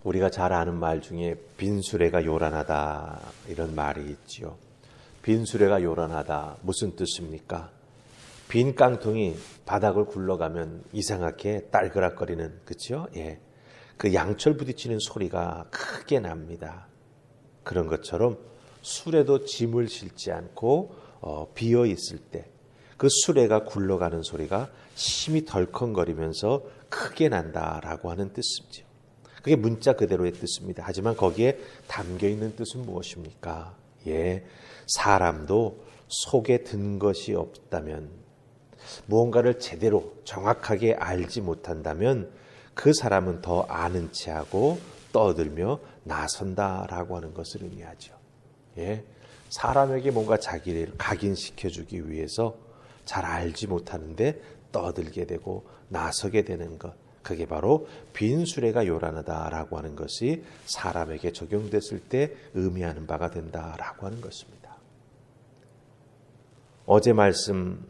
우리가 잘 아는 말 중에 빈수레가 요란하다 이런 말이 있지요. 빈수레가 요란하다 무슨 뜻입니까? 빈 깡통이 바닥을 굴러가면 이상하게 딸그락거리는, 그렇죠? 예, 그 양철 부딪히는 소리가 크게 납니다. 그런 것처럼 수레도 짐을 실지 않고 비어 있을 때 그 수레가 굴러가는 소리가 심히 덜컹거리면서 크게 난다라고 하는 뜻이죠. 그게 문자 그대로의 뜻입니다. 하지만 거기에 담겨있는 뜻은 무엇입니까? 예, 사람도 속에 든 것이 없다면, 무언가를 제대로 정확하게 알지 못한다면 그 사람은 더 아는 체하고 떠들며 나선다라고 하는 것을 의미하죠. 예, 사람에게 뭔가 자기를 각인시켜주기 위해서 잘 알지 못하는데 떠들게 되고 나서게 되는 것, 그게 바로 빈수레가 요란하다라고 하는 것이 사람에게 적용됐을 때 의미하는 바가 된다라고 하는 것입니다. 어제 말씀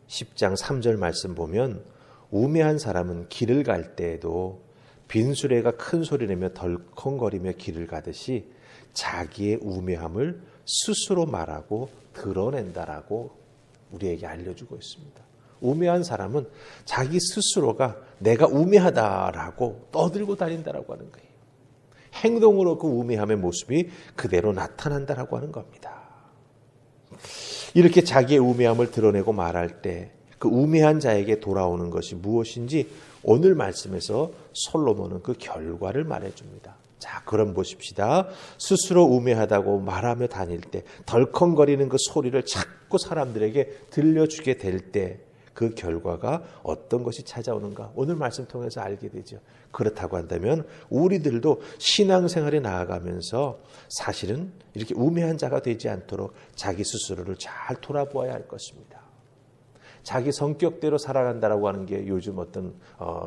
10장 3절 말씀 보면 우매한 사람은 길을 갈 때에도 빈수레가 큰 소리 내며 덜컹거리며 길을 가듯이 자기의 우매함을 스스로 말하고 드러낸다라고 우리에게 알려주고 있습니다. 우매한 사람은 자기 스스로가 내가 우매하다라고 떠들고 다닌다라고 하는 거예요. 행동으로 그 우매함의 모습이 그대로 나타난다라고 하는 겁니다. 이렇게 자기의 우매함을 드러내고 말할 때 그 우매한 자에게 돌아오는 것이 무엇인지 오늘 말씀에서 솔로몬은 그 결과를 말해줍니다. 자, 그럼 보십시다. 스스로 우매하다고 말하며 다닐 때 덜컹거리는 그 소리를 자꾸 사람들에게 들려주게 될 때 그 결과가 어떤 것이 찾아오는가 오늘 말씀 통해서 알게 되죠. 그렇다고 한다면 우리들도 신앙생활에 나아가면서 사실은 이렇게 우매한 자가 되지 않도록 자기 스스로를 잘 돌아보아야 할 것입니다. 자기 성격대로 살아간다라고 하는 게 요즘 어떤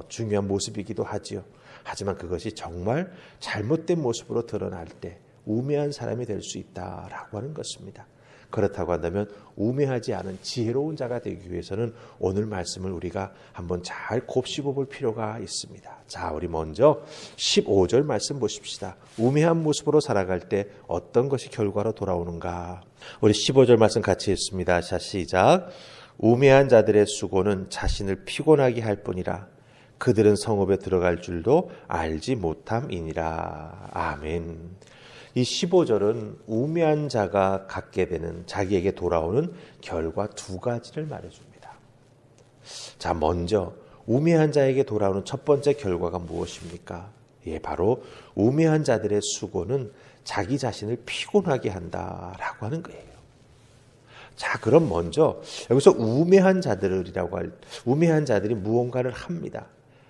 중요한 모습이기도 하지요. 하지만 그것이 정말 잘못된 모습으로 드러날 때 우매한 사람이 될 수 있다라고 하는 것입니다. 그렇다고 한다면 우매하지 않은 지혜로운 자가 되기 위해서는 오늘 말씀을 우리가 한번 잘 곱씹어 볼 필요가 있습니다. 자, 우리 먼저 15절 말씀 보십시다. 우매한 모습으로 살아갈 때 어떤 것이 결과로 돌아오는가. 우리 15절 말씀 같이 읽습니다. 자, 시작. 우매한 자들의 수고는 자신을 피곤하게 할 뿐이라 그들은 성읍에 들어갈 줄도 알지 못함이니라. 아멘. 이 15절은 우매한 자가 갖게 되는 자기에게 돌아오는 결과 두 가지를 말해줍니다. 자, 먼저 우매한 자에게 돌아오는 첫 번째 결과가 무엇입니까? 예, 바로 우매한 자들의 수고는 자기 자신을 피곤하게 한다라고 하는 거예요. 자, 그럼 먼저 여기서 우매한 자들이 무언가를 합니다.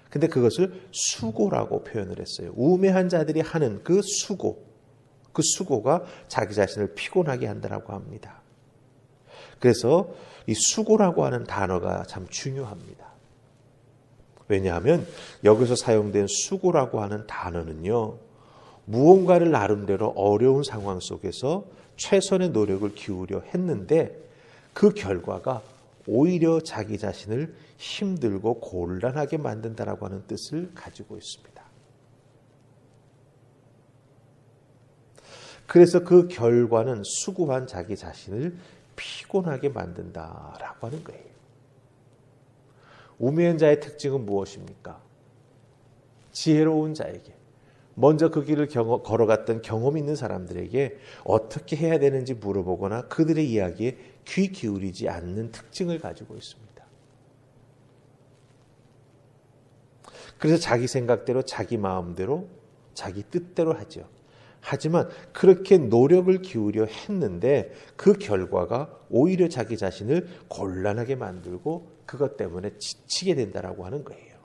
근데 그것을 수고라고 표현을 했어요. 우매한 자들이 하는 그 수고가 자기 자신을 피곤하게 한다라고 합니다. 그래서 이 수고라고 하는 단어가 참 중요합니다. 왜냐하면 여기서 사용된 수고라고 하는 단어는요, 무언가를 나름대로 어려운 상황 속에서 최선의 노력을 기울여 했는데 그 결과가 오히려 자기 자신을 힘들고 곤란하게 만든다라고 하는 뜻을 가지고 있습니다. 그래서 그 결과는 수고한 자기 자신을 피곤하게 만든다라고 하는 거예요. 우매한 자의 특징은 무엇입니까? 지혜로운 자에게, 먼저 그 길을 걸어갔던 경험 있는 사람들에게 어떻게 해야 되는지 물어보거나 그들의 이야기에 귀 기울이지 않는 특징을 가지고 있습니다. 그래서 자기 생각대로, 자기 마음대로, 자기 뜻대로 하죠. 하지만 그렇게 노력을 기울여 했는데 그 결과가 오히려 자기 자신을 곤란하게 만들고 그것 때문에 지치게 된다라고 하는 거예요.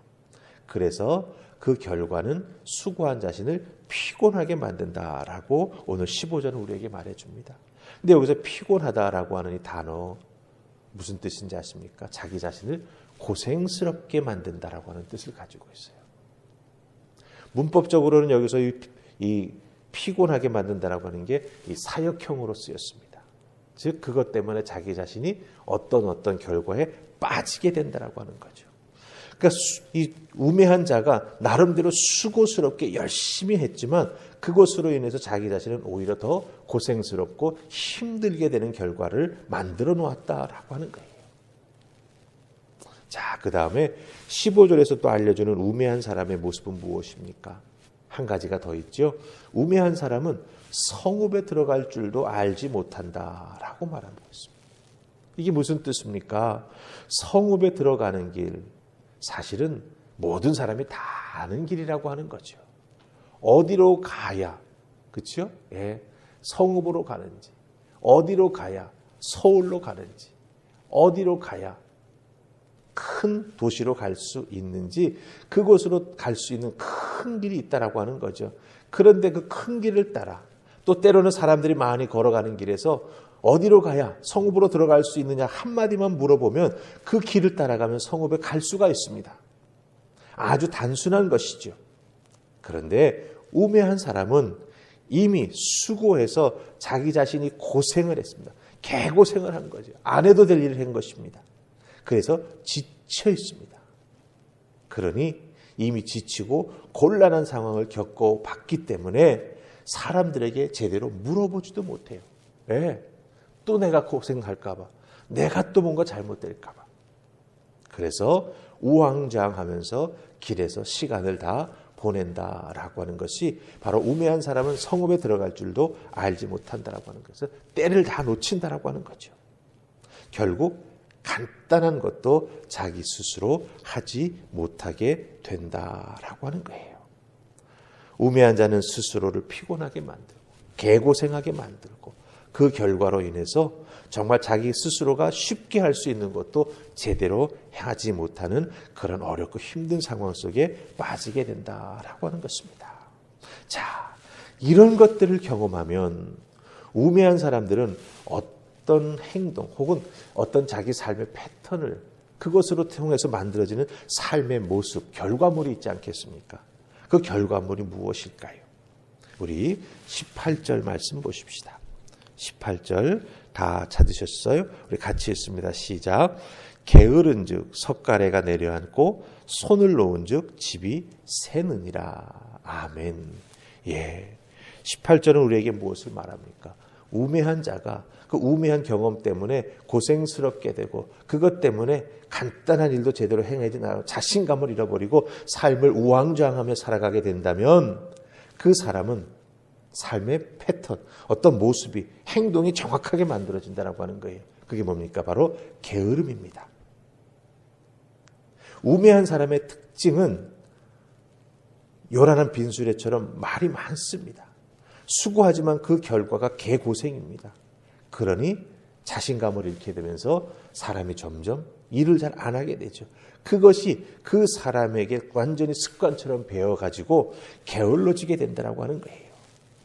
그래서 그 결과는 수고한 자신을 피곤하게 만든다라고 오늘 15절은 우리에게 말해줍니다. 근데 여기서 피곤하다라고 하는 이 단어 무슨 뜻인지 아십니까? 자기 자신을 고생스럽게 만든다라고 하는 뜻을 가지고 있어요. 문법적으로는 여기서 이 피곤하게 만든다라고 하는 게 이 사역형으로 쓰였습니다. 즉 그것 때문에 자기 자신이 어떤 결과에 빠지게 된다라고 하는 거죠. 그러니까 이 우매한 자가 나름대로 수고스럽게 열심히 했지만 그것으로 인해서 자기 자신은 오히려 더 고생스럽고 힘들게 되는 결과를 만들어 놓았다라고 하는 거예요. 자, 그 다음에 15절에서 또 알려주는 우매한 사람의 모습은 무엇입니까? 한 가지가 더 있죠. 우매한 사람은 성읍에 들어갈 줄도 알지 못한다라고 말하고 있습니다. 이게 무슨 뜻입니까? 성읍에 들어가는 길, 사실은 모든 사람이 다 아는 길이라고 하는 거죠. 어디로 가야, 그렇죠? 예, 성읍으로 가는지, 어디로 가야 서울로 가는지, 어디로 가야 큰 도시로 갈 수 있는지, 그곳으로 갈 수 있는 큰 길이 있다라고 하는 거죠. 그런데 그 큰 길을 따라 또 때로는 사람들이 많이 걸어가는 길에서 어디로 가야 성읍으로 들어갈 수 있느냐 한마디만 물어보면 그 길을 따라가면 성읍에 갈 수가 있습니다. 아주 단순한 것이죠. 그런데 우매한 사람은 이미 수고해서 자기 자신이 고생을 했습니다. 개고생을 한 거죠. 안 해도 될 일을 한 것입니다. 그래서 지쳐 있습니다. 그러니 이미 지치고 곤란한 상황을 겪어봤기 때문에 사람들에게 제대로 물어보지도 못해요. 왜? 또 내가 고생할까 봐. 내가 또 뭔가 잘못될까 봐. 그래서 우왕좌왕하면서 길에서 시간을 다 보낸다라고 하는 것이 바로 우매한 사람은 성읍에 들어갈 줄도 알지 못한다라고 하는 것을 때를 다 놓친다라고 하는 거죠. 결국 간단한 것도 자기 스스로 하지 못하게 된다라고 하는 거예요. 우매한 자는 스스로를 피곤하게 만들고 개고생하게 만들고 그 결과로 인해서 정말 자기 스스로가 쉽게 할 수 있는 것도 제대로 하지 못하는 그런 어렵고 힘든 상황 속에 빠지게 된다라고 하는 것입니다. 자, 이런 것들을 경험하면 우매한 사람들은 어떤 행동 혹은 어떤 자기 삶의 패턴을 그것으로 통해서 만들어지는 삶의 모습, 결과물이 있지 않겠습니까? 그 결과물이 무엇일까요? 우리 18절 말씀 보십시다. 18절 다 찾으셨어요? 우리 같이 읽습니다. 시작. 게으른즉 석가래가 내려앉고 손을 놓은즉 집이 새느니라. 아멘. 예. 18절은 우리에게 무엇을 말합니까? 우매한 자가 그 우매한 경험 때문에 고생스럽게 되고 그것 때문에 간단한 일도 제대로 행하지 않고 자신감을 잃어버리고 삶을 우왕좌왕하며 살아가게 된다면 그 사람은 삶의 패턴, 어떤 모습이, 행동이 정확하게 만들어진다고 하는 거예요. 그게 뭡니까? 바로 게으름입니다. 우매한 사람의 특징은 요란한 빈수레처럼 말이 많습니다. 수고하지만 그 결과가 개고생입니다. 그러니 자신감을 잃게 되면서 사람이 점점 일을 잘 안 하게 되죠. 그것이 그 사람에게 완전히 습관처럼 배워가지고 게을러지게 된다고 하는 거예요.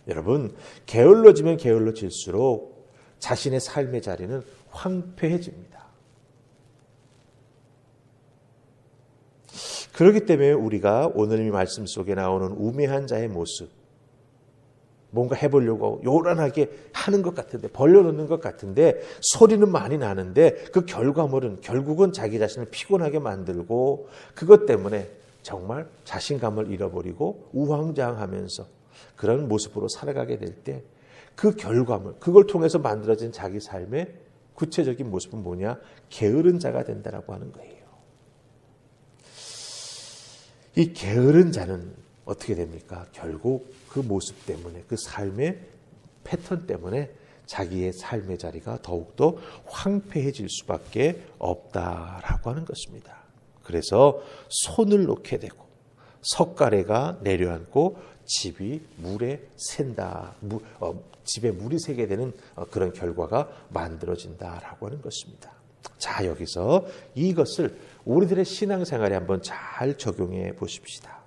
여러분, 게을러지면 게을러질수록 자신의 삶의 자리는 황폐해집니다. 그렇기 때문에 우리가 오늘 이 말씀 속에 나오는 우매한 자의 모습, 뭔가 해보려고 요란하게 하는 것 같은데, 벌려놓는 것 같은데, 소리는 많이 나는데 그 결과물은 결국은 자기 자신을 피곤하게 만들고 그것 때문에 정말 자신감을 잃어버리고 우왕좌왕하면서 그런 모습으로 살아가게 될 때 그 결과물, 그걸 통해서 만들어진 자기 삶의 구체적인 모습은 뭐냐? 게으른 자가 된다라고 하는 거예요. 이 게으른 자는 어떻게 됩니까? 결국 그 모습 때문에, 그 삶의 패턴 때문에 자기의 삶의 자리가 더욱더 황폐해질 수밖에 없다라고 하는 것입니다. 그래서 손을 놓게 되고 석가래가 내려앉고 집이 물에 샌다. 집에 물이 새게 되는 그런 결과가 만들어진다라고 하는 것입니다. 자, 여기서 이것을 우리들의 신앙생활에 한번 잘 적용해 보십시다.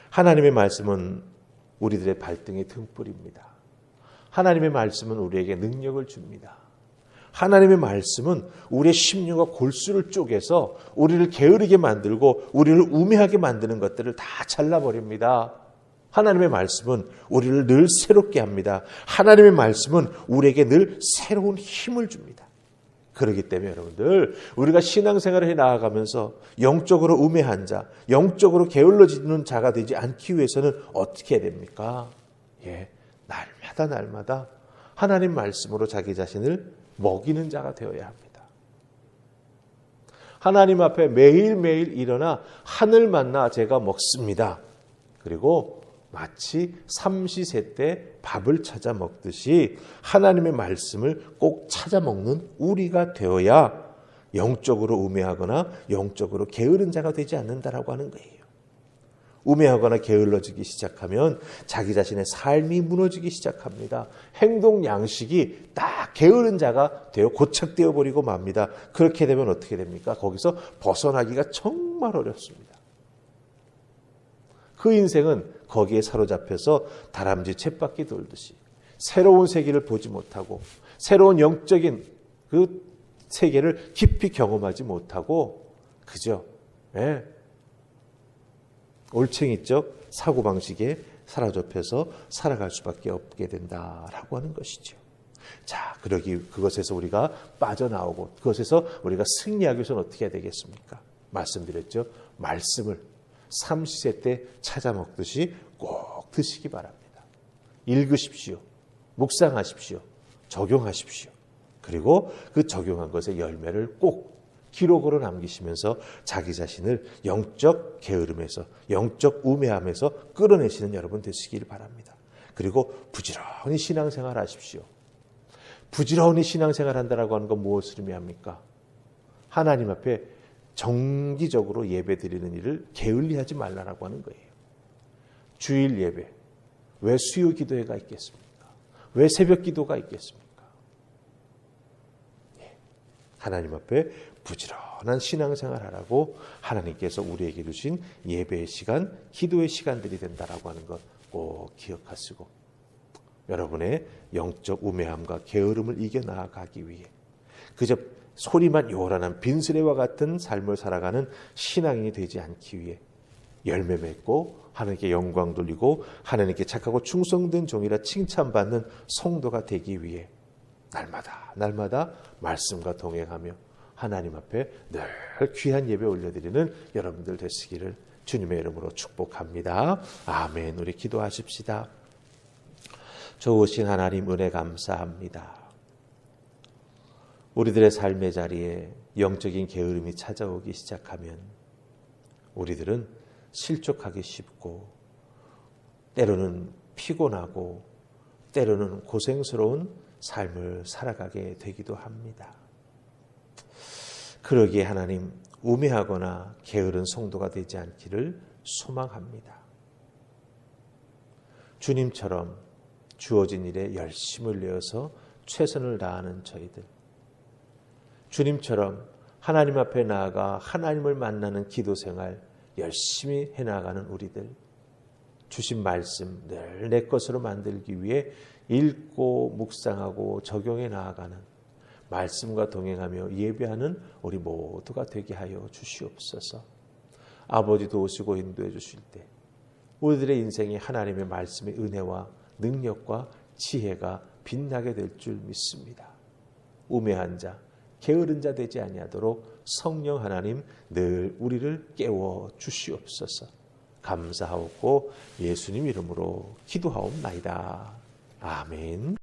하나님의 말씀은 우리들의 발등의 등불입니다. 하나님의 말씀은 우리에게 능력을 줍니다. 하나님의 말씀은 우리의 심령과 골수를 쪼개서 우리를 게으르게 만들고 우리를 우매하게 만드는 것들을 다 잘라버립니다. 하나님의 말씀은 우리를 늘 새롭게 합니다. 하나님의 말씀은 우리에게 늘 새로운 힘을 줍니다. 그렇기 때문에 여러분들, 우리가 신앙생활을 해 나아가면서 영적으로 우매한 자, 영적으로 게을러지는 자가 되지 않기 위해서는 어떻게 해야 됩니까? 날마다 하나님 말씀으로 자기 자신을 먹이는 자가 되어야 합니다. 하나님 앞에 매일매일 일어나 하늘 만나 제가 먹습니다. 그리고 마치 삼시세 때 밥을 찾아 먹듯이 하나님의 말씀을 꼭 찾아 먹는 우리가 되어야 영적으로 우매하거나 영적으로 게으른 자가 되지 않는다라고 하는 거예요. 우매하거나 게을러지기 시작하면 자기 자신의 삶이 무너지기 시작합니다. 행동 양식이 딱 게으른 자가 되어 고착되어 버리고 맙니다. 그렇게 되면 어떻게 됩니까? 거기서 벗어나기가 정말 어렵습니다. 그 인생은 거기에 사로잡혀서 다람쥐 쳇바퀴 돌듯이 새로운 세계를 보지 못하고 새로운 영적인 그 세계를 깊이 경험하지 못하고 그저 올챙이적 사고방식에 사로잡혀서 살아갈 수밖에 없게 된다라고 하는 것이죠. 자, 그것에서 우리가 빠져나오고 그것에서 우리가 승리하기 위해서는 어떻게 해야 되겠습니까? 말씀드렸죠. 말씀을 삼시세 때 찾아 먹듯이 꼭 드시기 바랍니다. 읽으십시오. 묵상하십시오. 적용하십시오. 그리고 그 적용한 것의 열매를 꼭 기록으로 남기시면서 자기 자신을 영적 게으름에서 영적 우매함에서 끌어내시는 여러분 되시길 바랍니다. 그리고 부지런히 신앙생활 하십시오. 부지런히 신앙생활 한다라고 하는 건 무엇을 의미합니까? 하나님 앞에 정기적으로 예배 드리는 일을 게을리하지 말라라고 하는 거예요. 주일 예배, 왜 수요 기도회가 있겠습니까? 왜 새벽 기도가 있겠습니까? 하나님 앞에 부지런한 신앙생활 하라고 하나님께서 우리에게 주신 예배의 시간, 기도의 시간들이 된다라고 하는 것 꼭 기억하시고 여러분의 영적 우매함과 게으름을 이겨나가기 위해 그저 소리만 요란한 빈스레와 같은 삶을 살아가는 신앙인이 되지 않기 위해 열매 맺고 하나님께 영광 돌리고 하나님께 착하고 충성된 종이라 칭찬받는 성도가 되기 위해 날마다 말씀과 동행하며 하나님 앞에 늘 귀한 예배 올려드리는 여러분들 되시기를 주님의 이름으로 축복합니다. 아멘. 우리 기도하십시다. 좋으신 하나님 은혜 감사합니다. 우리들의 삶의 자리에 영적인 게으름이 찾아오기 시작하면 우리들은 실족하기 쉽고 때로는 피곤하고 때로는 고생스러운 삶을 살아가게 되기도 합니다. 그러기에 하나님 우매하거나 게으른 성도가 되지 않기를 소망합니다. 주님처럼 주어진 일에 열심을 내어서 최선을 다하는 저희들, 주님처럼 하나님 앞에 나아가 하나님을 만나는 기도 생활 열심히 해나가는 우리들, 주신 말씀 늘 내 것으로 만들기 위해 읽고 묵상하고 적용해 나아가는 말씀과 동행하며 예배하는 우리 모두가 되게 하여 주시옵소서. 아버지도 오시고 인도해 주실 때 우리들의 인생에 하나님의 말씀의 은혜와 능력과 지혜가 빛나게 될 줄 믿습니다. 우매한 자, 게으른 자 되지 아니하도록 성령 하나님 늘 우리를 깨워 주시옵소서. 감사하고 예수님 이름으로 기도하옵나이다. 아멘.